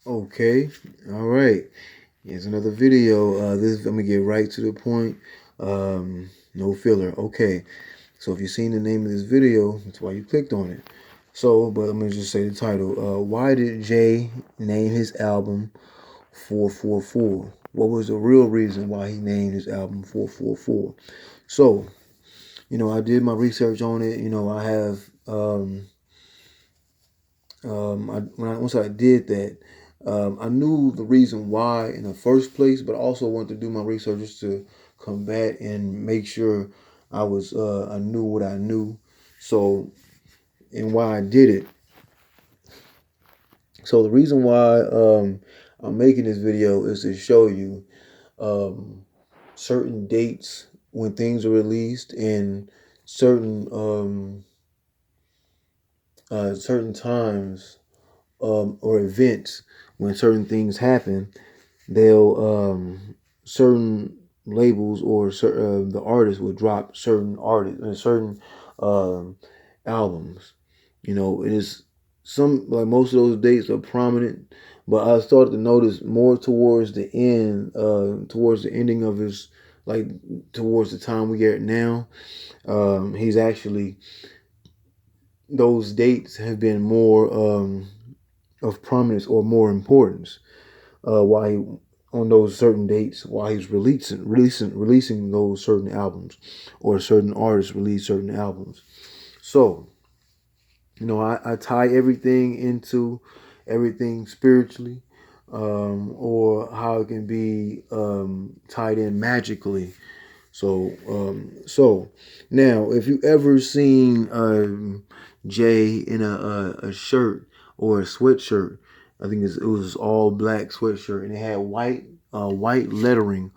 Okay, all right. Here's another video. I'm gonna get right to the point. No filler. Okay. So if you've seen the name of this video, that's why you clicked on it. So, but I'm gonna just say the title. Why did Jay name his album 444? What was the real reason why he named his album 444? So, I did my research on it. I have once I did that, I knew the reason why in the first place, but I also wanted to do my research just to combat and make sure I knew what I knew. So, and why I did it. So the reason why I'm making this video is to show you certain dates when things are released and certain certain times or events when certain things happen. They'll certain labels or the artists will drop certain artists and certain um, albums. It is some, like most of those dates are prominent, but I started to notice more towards the end, towards the ending of his, like towards the time we get now. He's actually, those dates have been more of prominence or more importance. Why he, on those certain dates, why he's releasing those certain albums, or certain artists release certain albums. So, I tie everything into everything spiritually, or how it can be tied in magically. So now, if you ever seen Jay in a shirt or a sweatshirt, I think it was all black sweatshirt, and it had white lettering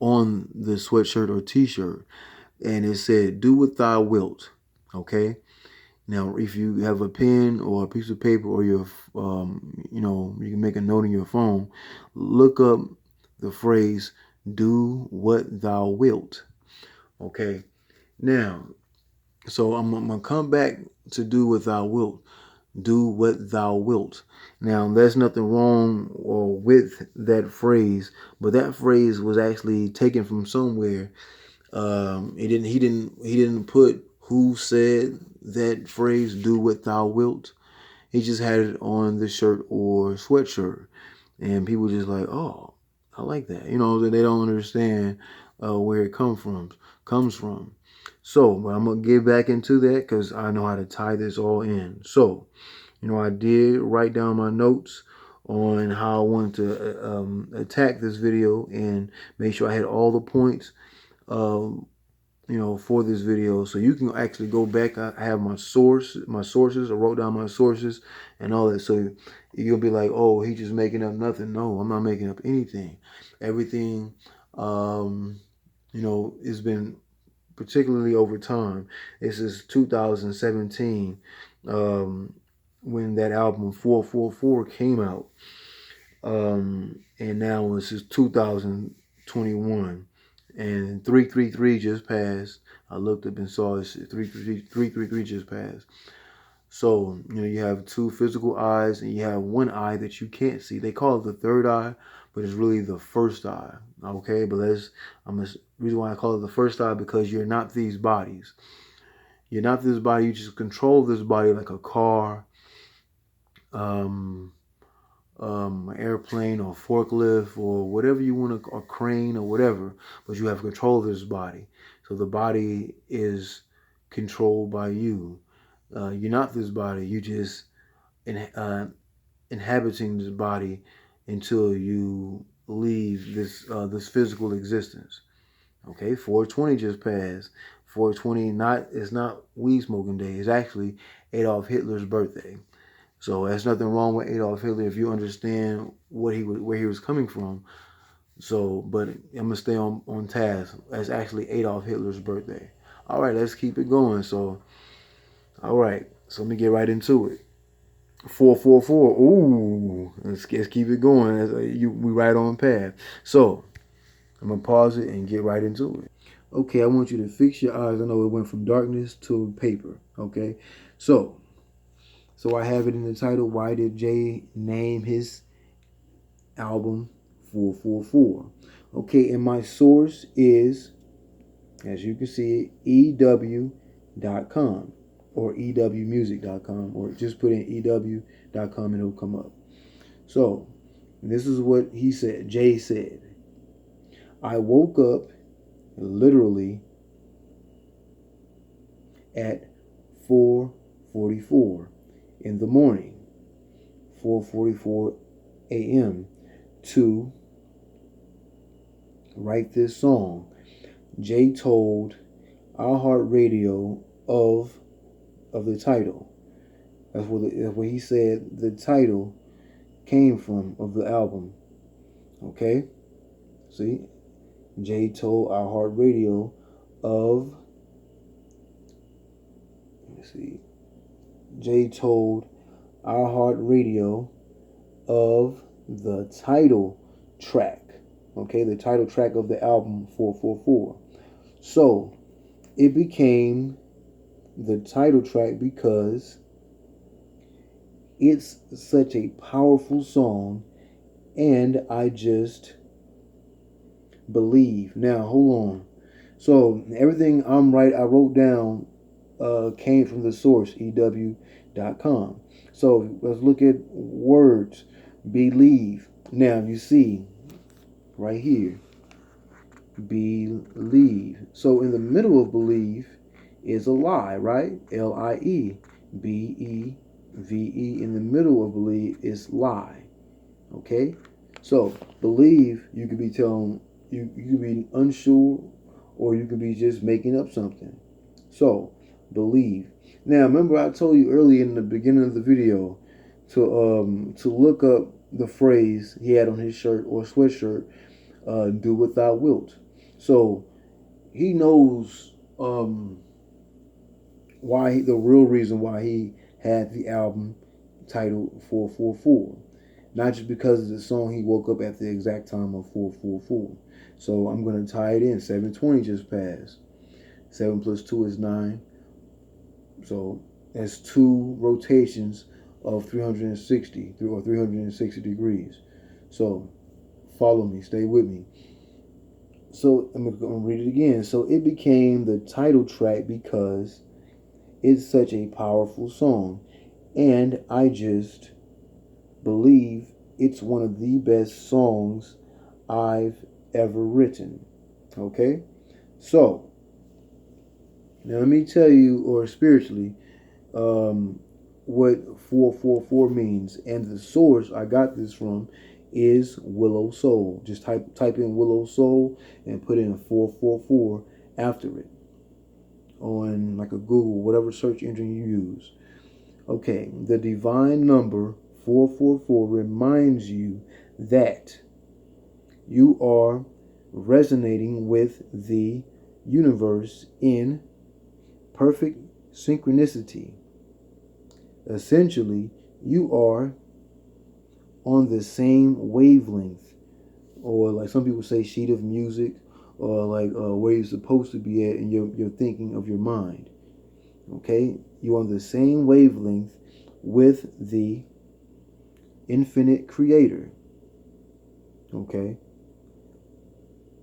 on the sweatshirt or T-shirt, and it said "Do what thou wilt." Okay. Now, if you have a pen or a piece of paper or you can make a note in your phone, look up the phrase "Do what thou wilt." Okay. Now, so I'm gonna come back to "Do what thou wilt." Do what thou wilt. Now, there's nothing wrong or with that phrase, but that phrase was actually taken from somewhere. He didn't put who said that phrase, "Do what thou wilt." He just had it on the shirt or sweatshirt, and people just like, "Oh, I like that." They don't understand where it comes from. So, but I'm gonna get back into that because I know how to tie this all in. So, I did write down my notes on how I wanted to attack this video and make sure I had all the points, um, for this video. So you can actually go back. I have my sources. I wrote down my sources and all that. So you'll be like, oh, he's just making up nothing. No, I'm not making up anything. Everything, has been, particularly over time. This is 2017. When that album 444 came out, and now this is 2021, and 333 just passed. I looked up and saw it's 333 just passed. So you have two physical eyes, and you have one eye that you can't see. They call it the third eye, but it's really the first eye. Okay, but reason why I call it the first eye, because you're not these bodies. You're not this body. You just control this body like a car, an airplane or forklift or whatever you want to, or crane or whatever, but you have control of this body. So the body is controlled by you. You're not this body. You just inhabiting this body until you leave this physical existence. Okay, 420 just passed. 420 it's not weed smoking day. It's actually Adolf Hitler's birthday. So there's nothing wrong with Adolf Hitler if you understand where he was coming from. So, but I'm gonna stay on task. That's actually Adolf Hitler's birthday. All right, let's keep it going. So, all right, so let me get right into it. 444. Ooh, let's keep it going. We right on path. So I'm gonna pause it and get right into it. Okay, I want you to fix your eyes. I know it went from darkness to paper. Okay, so I have it in the title. Why did Jay name his album 444. Okay, and my source is, as you can see, EW.com or EWmusic.com, or just put in EW.com and it'll come up. So, this is what he said. Jay said, I woke up literally at 4:44 in the morning, 4:44 a.m. to write this song. Jay told iHeartRadio of the title. That's what he said the title came from of the album. Okay? See? Jay told iHeartRadio of, let's see. Jay told iHeartRadio of the title track. Okay, the title track of the album 444. So it became the title track because it's such a powerful song, and I just believe. Now, hold on. So everything I wrote down came from the source, EW.com. So let's look at words. Believe. Now you see right here, believe. So in the middle of believe is a lie, right? Lie. Believe. In the middle of believe is lie. Okay? So believe, you could be telling, you could be unsure, or you could be just making up something. So believe. Now remember I told you earlier in the beginning of the video to look up the phrase he had on his shirt or sweatshirt, do what thou wilt. So he knows why, the real reason why he had the album titled 444. Not just because of the song he woke up at the exact time of 444. So I'm going to tie it in. 7:20 just passed. 7 plus 2 is 9. So that's 2 rotations of 360 or 360 degrees. So follow me, stay with me. So I'm going to read it again. So it became the title track because it's such a powerful song, and I just believe it's one of the best songs I've ever written. Okay? So now let me tell you, or spiritually, what 444 means. And the source I got this from is Willow Soul. Just type in Willow Soul and put in 444 after it on like a Google, whatever search engine you use. Okay, the divine number 444 reminds you that you are resonating with the universe in perfect synchronicity. Essentially, you are on the same wavelength, or like some people say, sheet of music, or like where you're supposed to be at in your thinking of your mind. Okay, you're on the same wavelength with the infinite creator. Okay,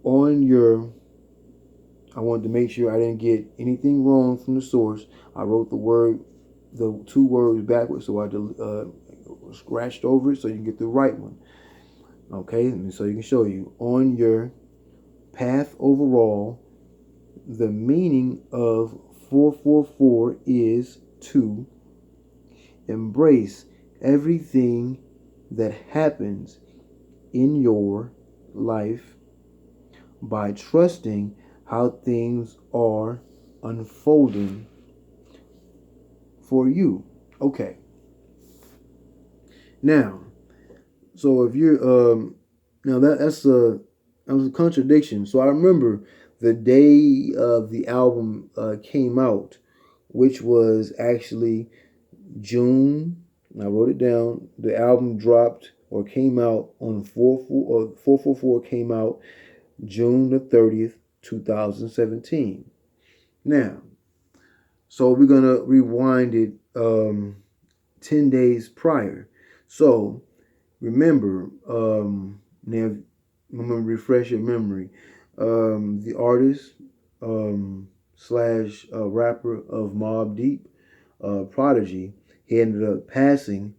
I wanted to make sure I didn't get anything wrong from the source. I wrote the 2 words backwards, so I scratched over it so you can get the right one. Okay, and so you can show you on your path overall. The meaning of 444 is to embrace everything that happens in your life by trusting how things are unfolding for you. Okay. Now, so if you're now that was a contradiction. So I remember the day of the album came out, which was actually June. I wrote it down. The album dropped or came out on 444 came out June the 30th, 2017. Now, so we're gonna rewind it 10 days prior. So Remember, now, I'm gonna refresh your memory. The artist slash rapper of Mobb Deep, Prodigy, he ended up passing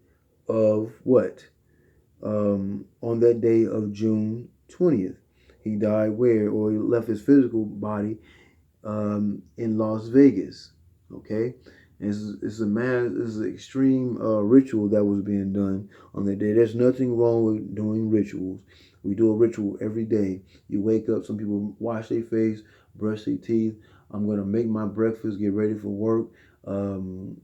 of what? On that day of June 20th. He died where? Or he left his physical body in Las Vegas. Okay, it's a man. It's an extreme ritual that was being done on that day. There's nothing wrong with doing rituals. We do a ritual every day. You wake up. Some people wash their face, brush their teeth. I'm gonna make my breakfast, get ready for work. Um,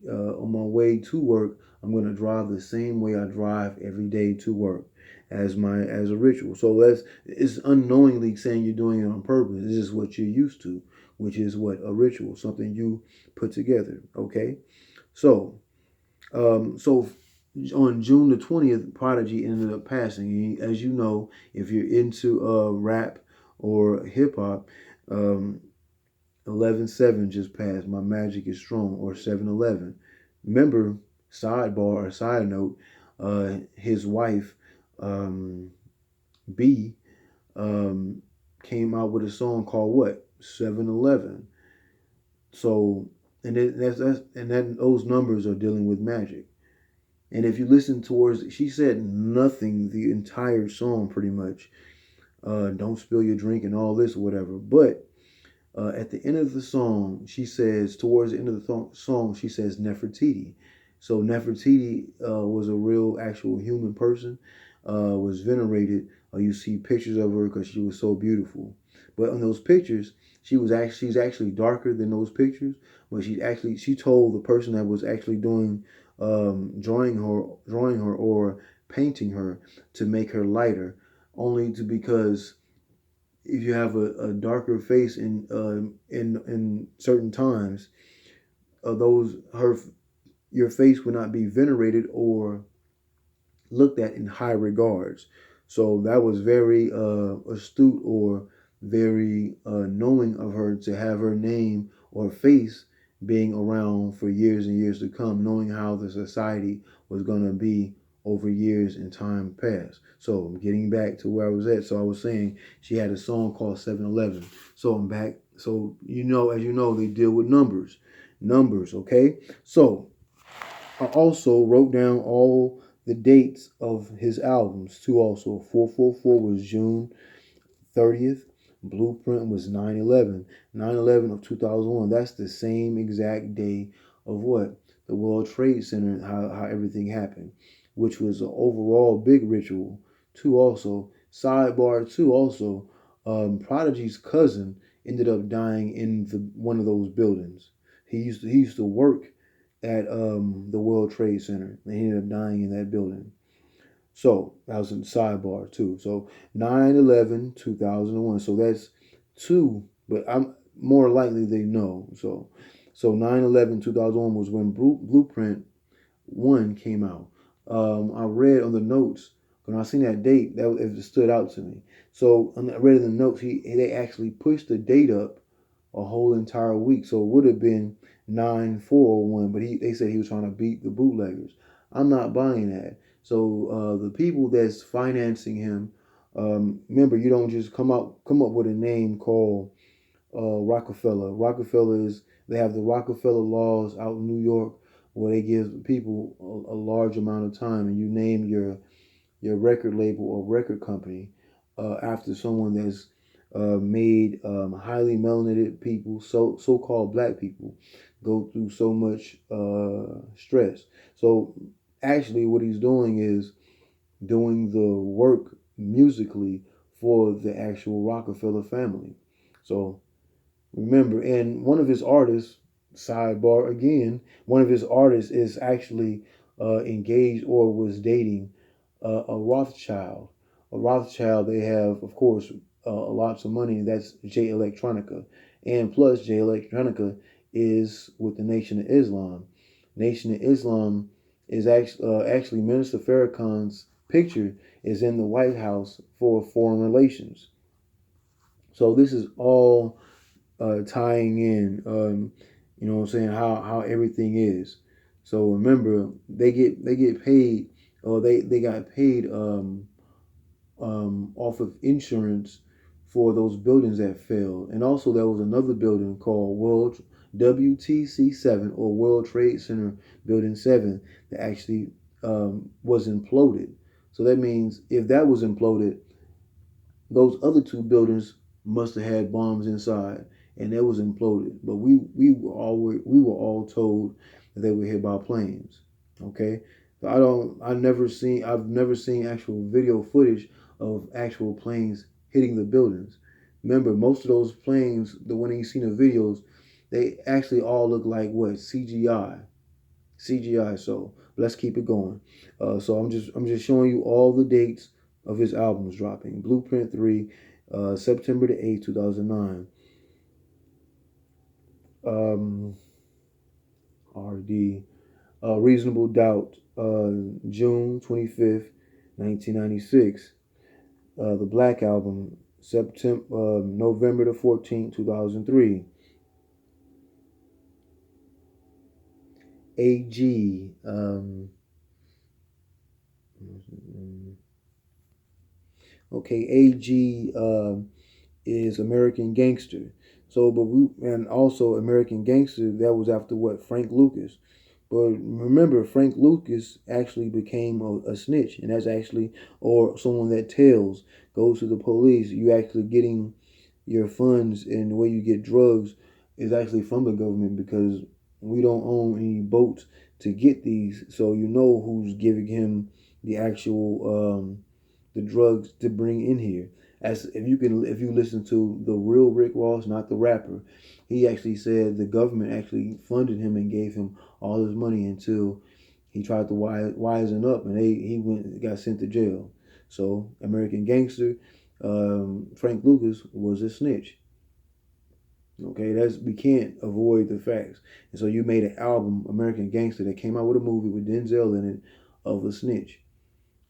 on my way to work, I'm going to drive the same way I drive every day to work as a ritual. So it's unknowingly saying you're doing it on purpose. This is what you're used to, which is what a ritual, something you put together. Okay, so so on June the 20th, Prodigy ended up passing. As you know, if you're into rap or hip hop, um, 11/7 just passed. My magic is strong, or 7/11. Remember, sidebar or side note, his wife, um, B, um, came out with a song called what? 7/11. So, and that's and that those numbers are dealing with magic. And if you listen towards, she said nothing the entire song pretty much. Don't spill your drink and all this or whatever. But at the end of the song, she says, towards the end of the song, she says Nefertiti. So Nefertiti was a real, actual human person, was venerated. You see pictures of her because she was so beautiful. But on those pictures, she's actually darker than those pictures. But she told the person that was actually doing drawing her or painting her to make her lighter, only to because if you have a darker face in certain times, those her your face would not be venerated or looked at in high regards. So that was very astute or very knowing of her to have her name or face being around for years and years to come, knowing how the society was going to be over years and time past. So I'm getting back to where I was at. So I was saying she had a song called 7/11. So I'm back. So as you know, they deal with numbers. Numbers, okay? So I also wrote down all the dates of his albums too. Also, 444 was June 30th. Blueprint was 9/11. 9/11 of 2001. That's the same exact day of what? The World Trade Center, how everything happened, which was an overall big ritual. Two also, sidebar two also, Prodigy's cousin ended up dying in one of those buildings. He used to work at the World Trade Center, and he ended up dying in that building. So that was in sidebar too. So 9/11, 2001. So that's two, but I'm more likely they know. So 9/11, 2001 was when Blueprint 1 came out. I read on the notes when I seen that date that it stood out to me. So I read in the notes they actually pushed the date up a whole entire week. So it would have been 9/4/01, but they said he was trying to beat the bootleggers. I'm not buying that. So the people that's financing him, remember, you don't just come up with a name called Rockefeller. Rockefeller is they have the Rockefeller laws out in New York where they give people a large amount of time, and you name your record label or record company after someone that's made highly melanated people, so-called black people, go through so much stress. So actually, what he's doing is doing the work musically for the actual Rockefeller family. So remember, and one of his artists, sidebar again, one of his artists is actually engaged or was dating a Rothschild. A Rothschild, they have, of course, lots of money. That's J Electronica, and plus J Electronica is with the Nation of Islam. Nation of Islam is actually Minister Farrakhan's picture is in the White House for foreign relations. So this is all tying in, what I'm saying, how everything is. So remember, they get paid or they got paid off of insurance for those buildings that fell. And also there was another building called World WTC 7 or World Trade Center Building 7 that actually was imploded. So that means if that was imploded, those other two buildings must have had bombs inside, and that was imploded. But we were all told that they were hit by planes. Okay, so I've never seen actual video footage of actual planes hitting the buildings. Remember, most of those planes, the one you seen in the videos, they actually all look like what, CGI. CGI. So let's keep it going. So I'm just showing you all the dates of his albums dropping. Blueprint 3, September the 8th, 2009. RD. Reasonable Doubt, June 25th, 1996. The Black Album, November the 14th, 2003. AG. Okay, AG is American Gangster. So, and also American Gangster, that was after what? Frank Lucas. But remember, Frank Lucas actually became a snitch, and that's actually, or someone that tells, goes to the police. You actually getting your funds, and the way you get drugs is actually from the government, because we don't own any boats to get these. So you know who's giving him the actual the drugs to bring in here. As if you listen to the real Rick Ross, not the rapper, he actually said the government actually funded him and gave him all his money until he tried to wisen up, and got sent to jail. So American Gangster, Frank Lucas was a snitch. Okay, we can't avoid the facts. And so you made an album, American Gangster, that came out with a movie with Denzel in it of a snitch.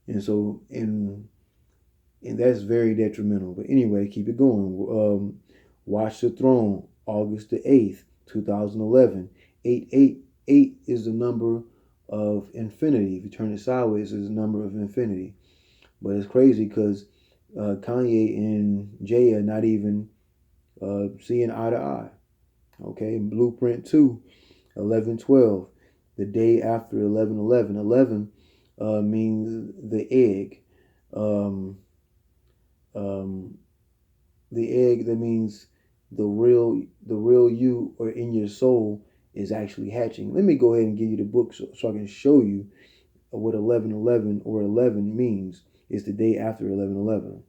And so and that's very detrimental. But anyway, keep it going. Watch the Throne, August the 8th, 2011. 888 is the number of infinity. If you turn it sideways, it's the number of infinity. But it's crazy because Kanye and Jay are not even seeing eye to eye. Okay, Blueprint 2, 11/12, the day after 11/11. 11 means the egg. Um, um, the egg, that means the real you or in your soul is actually hatching. Let me go ahead and give you the book so I can show you what 11/11 or 11 means. It's the day after 11/11.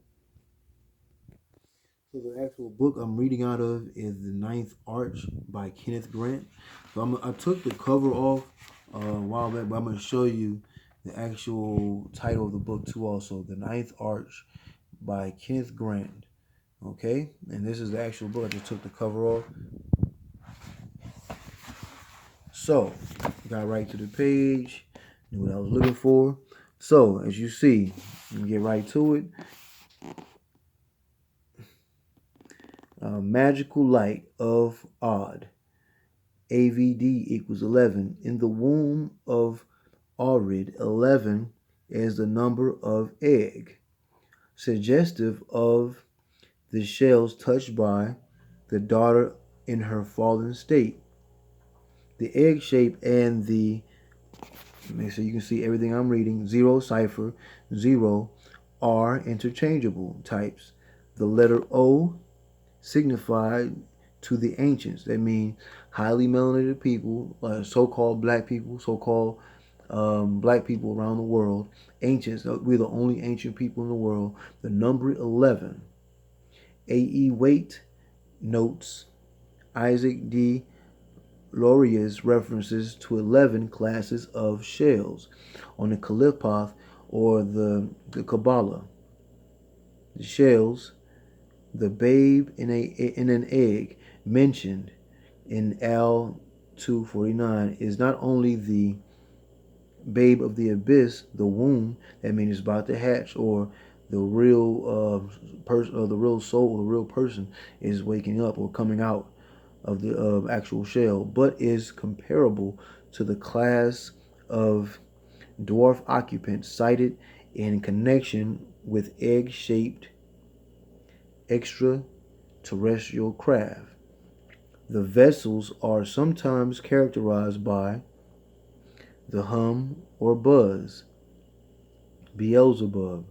So the actual book I'm reading out of is The Ninth Arch by Kenneth Grant. So I took the cover off a while back, but I'm going to show you the actual title of the book too also. The Ninth Arch by Kenneth Grant. Okay, and this is the actual book. I just took the cover off. So, got right to the page. Knew what I was looking for. So, as you see, let me get right to it. Magical light of odd. AVD equals 11. In the womb of Aurid, 11 is the number of egg, suggestive of the shells touched by the daughter in her fallen state. The egg shape and the, so you can see everything I'm reading, 0 cipher, 0 are interchangeable types. The letter O signified to the ancients. That means highly melanated people, so-called black people, so-called black people around the world. Ancients, we're the only ancient people in the world. The number 11. A.E. Waite notes Isaac D. Laurier's references to 11 classes of shells on the Qalipoth or the Kabbalah. The shells, the babe in an egg mentioned in Al 249 is not only the babe of the abyss, the womb, that means it's about to hatch, or the real person, or the real soul, or the real person is waking up or coming out of the actual shell, but is comparable to the class of dwarf occupants sighted in connection with egg-shaped extraterrestrial craft. The vessels are sometimes characterized by the hum or buzz, Beelzebub,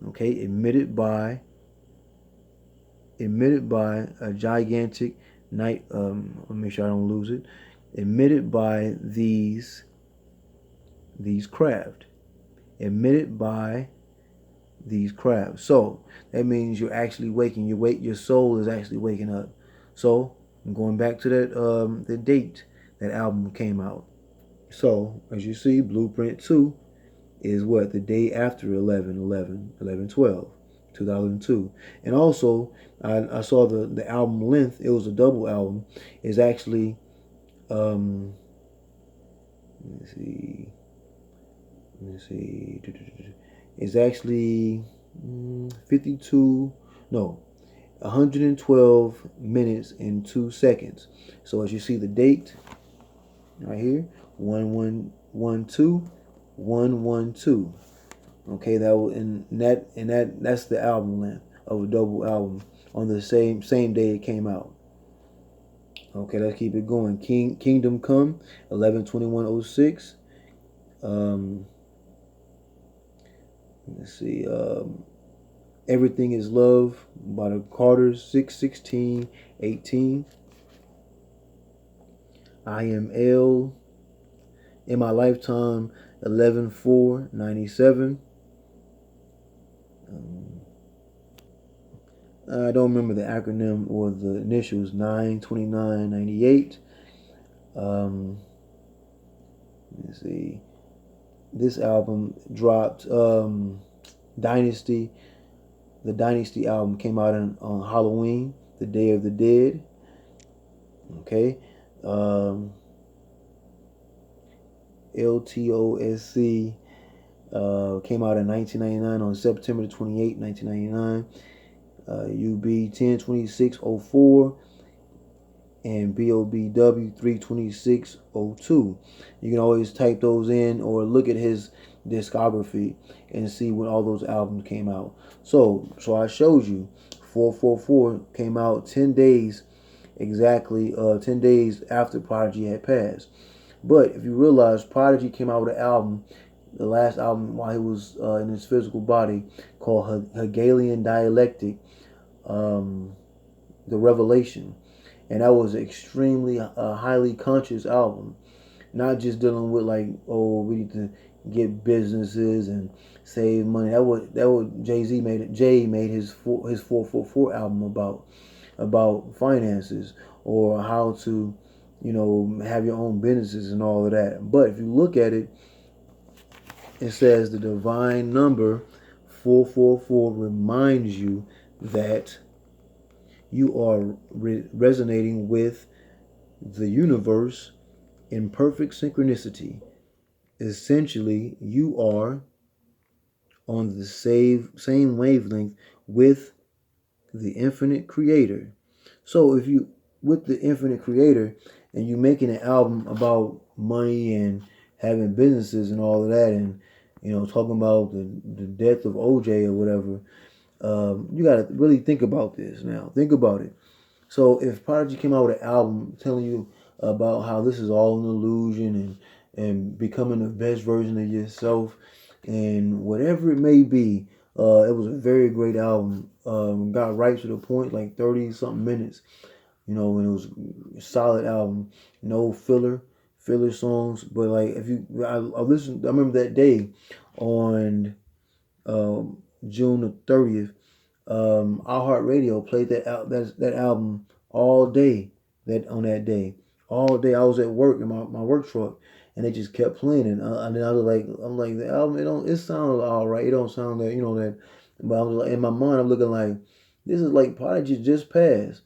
okay, emitted by a gigantic night. Let me make sure I don't lose it. Emitted by these craft. Emitted by these craft. So that means you're actually waking. Your soul is actually waking up. So I'm going back to that the date that album came out. So as you see, Blueprint 2 is what? The day after 11/12/2002. And also, I saw the album length. It was a double album. Is actually, let me see. It's actually 52, no, 112 minutes and 2 seconds. So as you see the date right here, 1112/112. Okay, that's the album length of a double album on the same day it came out. Okay, let's keep it going. Kingdom Come, 11/21/06. Let's see. Everything Is Love by the Carters, 6/16/18. I Am L, In My Lifetime, 11/4/97. I don't remember the acronym or the initials. 9/29/98. Let's see. This album dropped. Dynasty. The Dynasty album came out on Halloween, the Day of the Dead. Okay. LTOSC came out in 1999 on September 28, 1999. UB 10/26/04 and BOBW 3/26/02. You can always type those in or look at his discography and see when all those albums came out. So I showed you 444 came out 10 days exactly, 10 days after Prodigy had passed. But if you realize, Prodigy came out with an album, the last album while he was in his physical body, called Hegelian Dialectic, The Revelation. And that was an extremely highly conscious album. Not just dealing with like, oh, we need to get businesses and save money. That what Jay made his 444 album about finances, or how to, have your own businesses and all of that. But if you look at it, it says the divine number 444 reminds you that you are resonating with the universe in perfect synchronicity. Essentially, you are on the same wavelength with the infinite creator. So if you with the infinite creator and you making an album about money and having businesses and all of that, and talking about the death of OJ or whatever, you got to really think about this now. Think about it. So if Prodigy came out with an album telling you about how this is all an illusion and becoming the best version of yourself and whatever it may be, it was a very great album. Got right to the point, like 30 something minutes, and it was a solid album. No filler songs, but like if I listened, I remember that day on June the 30th. iHeartRadio played that album all day on that day. All day I was at work in my work truck, and they just kept playing it. And then I'm like the album, it sounds all right. It don't sound that, but I was like, in my mind I'm looking like, this is like Prodigy just passed.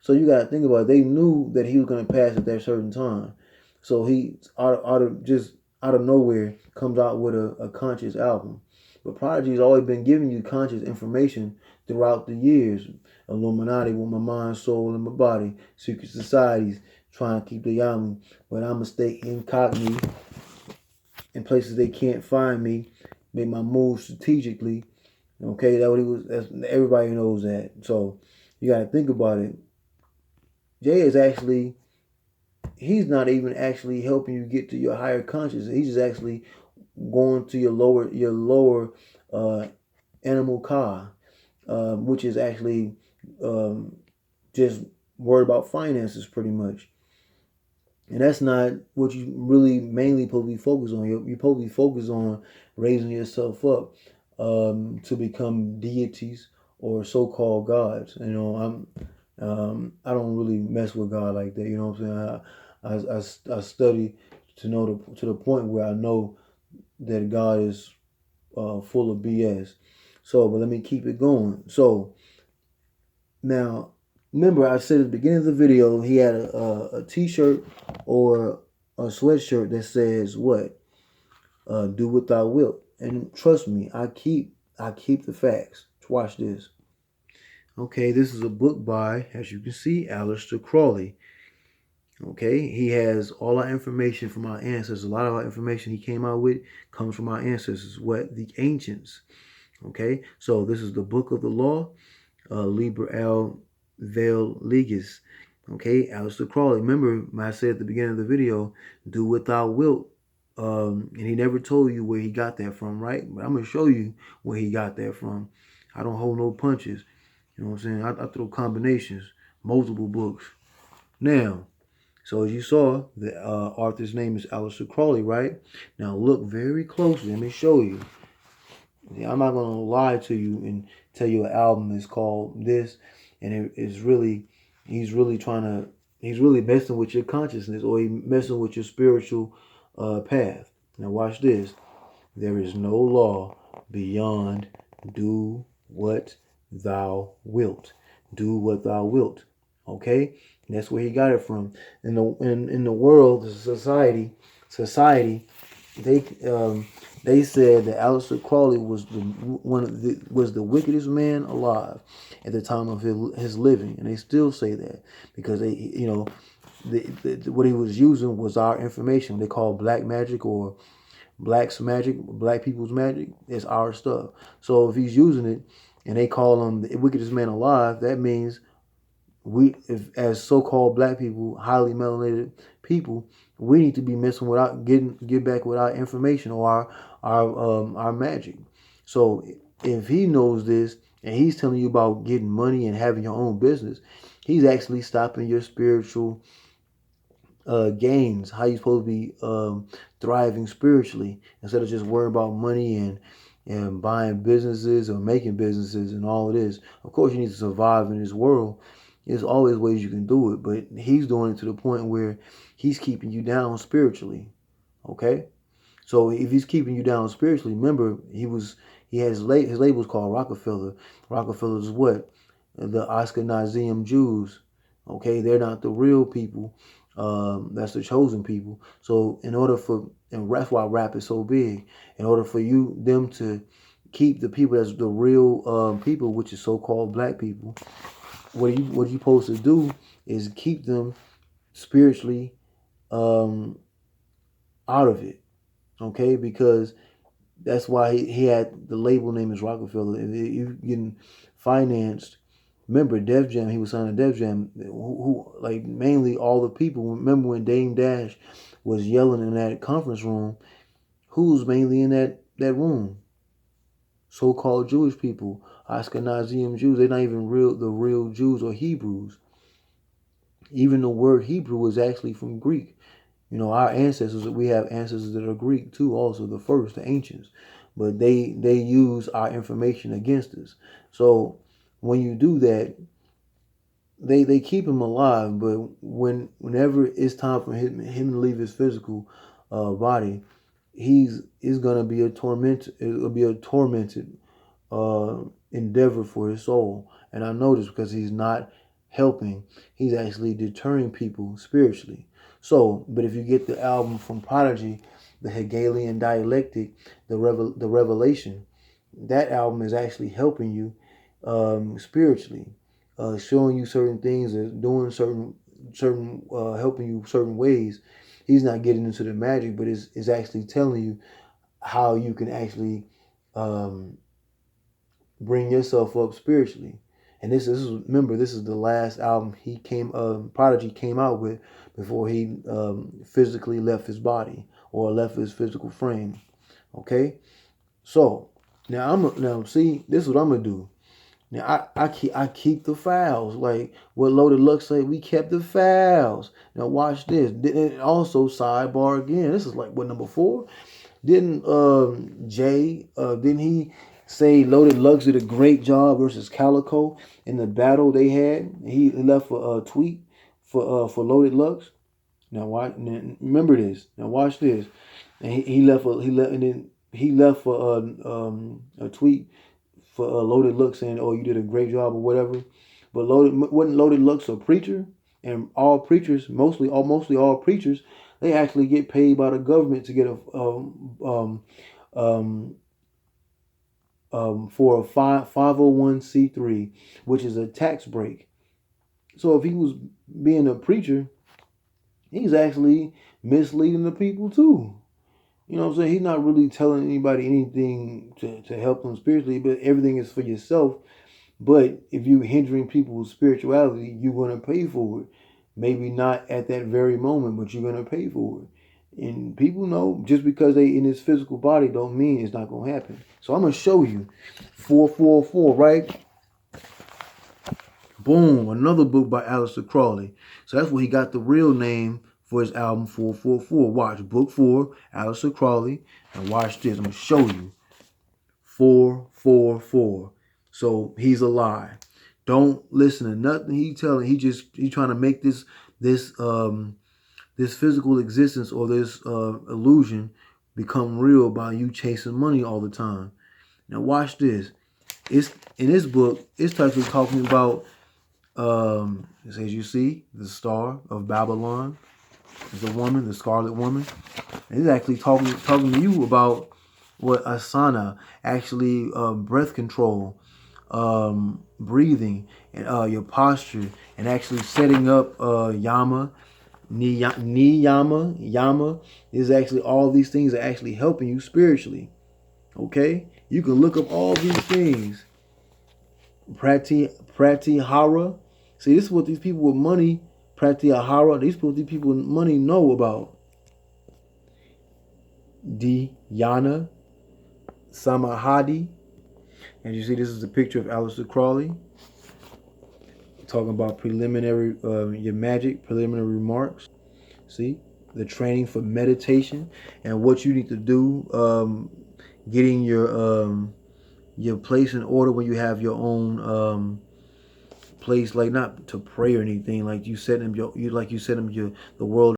So you got to think about it. They knew that he was going to pass at that certain time. So he out of nowhere comes out with a conscious album. But Prodigy's always been giving you conscious information throughout the years. Illuminati with my mind, soul, and my body. Secret societies trying to keep the army. But I'm going to stay incognito. in places they can't find me, make my moves strategically. Okay, that what he was. Everybody knows that. So you got to think about it. Jay is actually, he's not even actually helping you get to your higher consciousness. He's just actually going to your lower uh, animal ka, which is actually just worried about finances pretty much. And that's not what you really mainly supposed to be focused on. You're supposed to be focused on raising yourself up to become deities or so-called gods. I don't really mess with God like that. You know what I'm saying? I study to the point where I know that God is full of BS. So, but let me keep it going. So now, remember I said at the beginning of the video he had a T-shirt or a sweatshirt that says what? Do what thou wilt. And trust me, I keep the facts. Watch this. Okay, this is a book by, as you can see, Aleister Crowley. Okay, he has all our information from our ancestors. A lot of our information he came out with comes from our ancestors, what the ancients. Okay, so this is the book of the law, Liber Al Vel Legis. Okay, Aleister Crowley. Remember, when I said at the beginning of the video, do what thou wilt. And he never told you where he got that from, right? But I'm going to show you where he got that from. I don't hold no punches. You know what I'm saying? I throw combinations, multiple books. Now, so as you saw, the author's name is Aleister Crowley, right? Now look very closely. Let me show you. I'm not going to lie to you and tell you an album is called this, and he's really messing with your consciousness, or he messing with your spiritual path. Now watch this. There is no law beyond do what thou wilt. Do what thou wilt. Okay? And that's where he got it from. In the world, the society, they said that Aleister Crowley was the wickedest man alive at the time of his living, and they still say that because what he was using was our information. They call black magic or black's magic, black people's magic. It's our stuff. So if he's using it and they call him the wickedest man alive, that means as so-called black people, highly melanated people, we need to be messing without get back with our information or our magic. So if he knows this and he's telling you about getting money and having your own business, he's actually stopping your spiritual gains. How you supposed to be thriving spiritually instead of just worrying about money and buying businesses or making businesses and all it is. Of course, you need to survive in this world. There's always ways you can do it, but he's doing it to the point where he's keeping you down spiritually. Okay, so if he's keeping you down spiritually, remember he had his label's called Rockefeller. Rockefeller is what? The Ashkenazim Jews. Okay, they're not the real people. That's the chosen people. So in order for, and that's why rap is so big. In order for them to keep the people that's the real people, which is so-called black people, what you supposed to do is keep them spiritually out of it. Okay, because that's why he had the label name is Rockefeller. If you getting financed, remember Def Jam, he was signing Def Jam, who like mainly all the people. Remember when Dame Dash was yelling in that conference room, who's mainly in that room? So-called Jewish people, Ashkenazim Jews. They're not even the real Jews or Hebrews. Even the word Hebrew is actually from Greek. You know, our ancestors, we have ancestors that are Greek too, also the first, the ancients. But they use our information against us. So when you do that, they keep him alive, but whenever it's time for him to leave his physical body, is gonna be it'll be a tormented endeavor for his soul. And I know this because he's not helping. He's actually deterring people spiritually. So, but if you get the album from Prodigy, the Hegelian Dialectic, the Revelation, that album is actually helping you spiritually, showing you certain things, doing certain helping you certain ways, he's not getting into the magic, but is actually telling you how you can actually bring yourself up spiritually. And this is remember, this is the last album Prodigy came out with before he physically left his body or left his physical frame. Okay, so now see, this is what I'm gonna do. Now I keep the files. Like what Loaded Lux say, we kept the files. Now watch this. And also sidebar again. This is like what, number 4? Didn't Jay didn't he say Loaded Lux did a great job versus Calico in the battle they had? He left a tweet for Loaded Lux. Now watch. Remember this. Now watch this. And he left a tweet for Loaded Lux saying, "Oh, you did a great job" or whatever. But wasn't Loaded Lux a preacher? And all preachers, mostly all preachers, they actually get paid by the government to get for a 501c3, which is a tax break. So if he was being a preacher, he's actually misleading the people too. You know what I'm saying? He's not really telling anybody anything to help them spiritually, but everything is for yourself. But if you're hindering people's spirituality, you're going to pay for it. Maybe not at that very moment, but you're going to pay for it. And people know just because they in this physical body don't mean it's not going to happen. So I'm going to show you 444, right? Boom, another book by Aleister Crowley. So that's where he got the real name for his album 444. Watch, book 4, Aleister Crowley. And watch this, I'm going to show you. 444. So he's a lie. Don't listen to nothing he's telling. He's trying to make this physical existence or this illusion become real by you chasing money all the time. Now watch this. It's in this book, it's actually talking about as you see, the Star of Babylon is a woman, the Scarlet Woman. And it's actually talking to you about what asana, actually breath control, breathing, and your posture, and actually setting up yama, yama is actually all these things are actually helping you spiritually. Okay, you can look up all these things. Pratihara. See, this is what these people with money, Pratihara, these people with money know about. Dhyana Samahadi. And you see, this is a picture of Aleister Crowley talking about preliminary, your magic, preliminary remarks. See, the training for meditation and what you need to do, getting your place in order when you have your own place, like not to pray or anything, like you set them the world